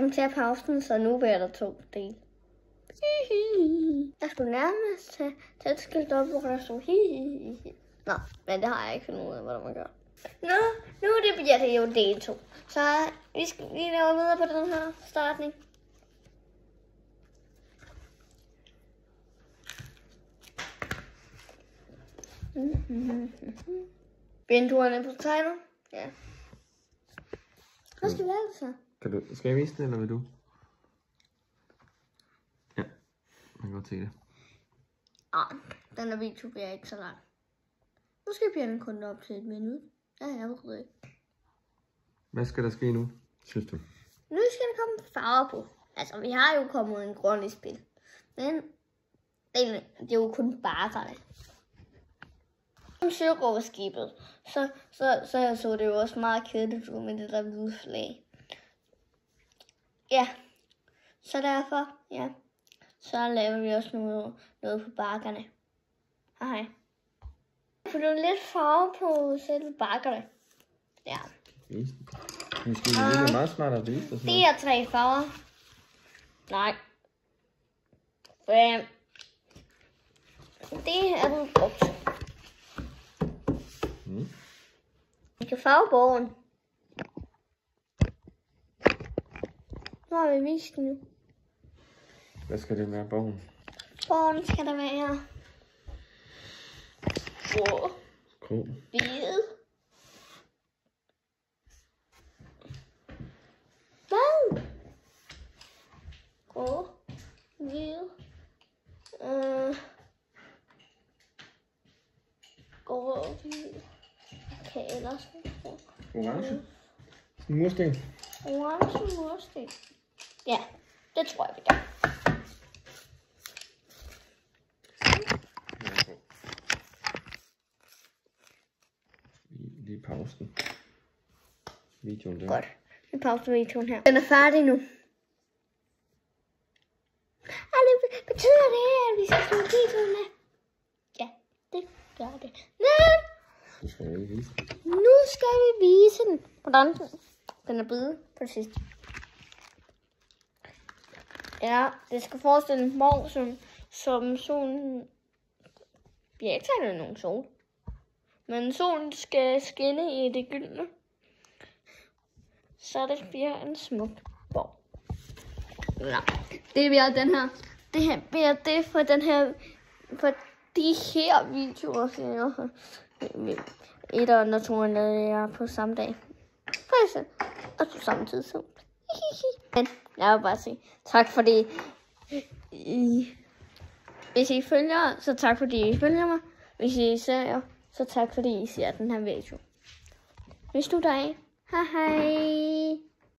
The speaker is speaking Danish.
kom til at pausen, så nu bliver der 2 dele. Jeg skulle nærmest tage et skilt op, hvor der stod hihihi. Nå, men det har jeg ikke fundet ud af, hvordan man gør. Nu bliver det jo del 2. Så vi skal lige lave videre på den her startning. Vinduerne på tegnet. Ja. Hvad skal vi lave så? Skal jeg vise det, eller vil du? Ja, man kan godt se det. Den her video bliver ikke så lang. Nu skal Bjørn kun op til 1 minut. Ja, jeg ved ikke. Hvad skal der ske nu, synes du? Nu skal der komme farver på. Altså, vi har jo kommet en grøn i spil. Men det er jo kun bakkerne. Som sørøverskibet, så det jo også meget kedeligt ud med det der hvide flag. Ja, så derfor, ja, så laver vi også noget på bakkerne. Hej. For det er lidt farve på selve bakkerne. Ja. Måske det er meget smart at vise det. Det er 3 farver. Nej. 5. Det er den brugt. Vi kan farve bogen. Nu har vi vist den nu. Hvad skal det være, bogen? Bogen skal der være grå, hvid. Hvad? Grå, hvid. Grå, hvid. Okay, ellers. Orange. Mursten. Orange mursten. Ja, det tror jeg, vi gør. Lige pausen. Videoen der. Godt. Vi pauser videoen her. Den er færdig nu. Det betyder det, at vi skal slutte videoen af? Ja, det gør det. Men Du skal jo ikke vise den. nu skal vi vise den. Hvordan den er blevet på det sidste. Ja, det skal forestille en morgen, som solen... Vi har ikke tegnet nogen sol. Men solen skal skinne i det gyldne. Så det bliver en smuk borg. Ja, det bliver den her. Det her bliver det for den her... For de her videoer, som jeg har. 1 og 2 lavede jeg på samme dag. Faktisk. Og på samme tidspunkt. Men jeg vil bare sige tak fordi hvis I følger, så tak fordi I følger mig. Hvis I ser, så tak fordi I ser den her video. Vi slutter af. Hej hej.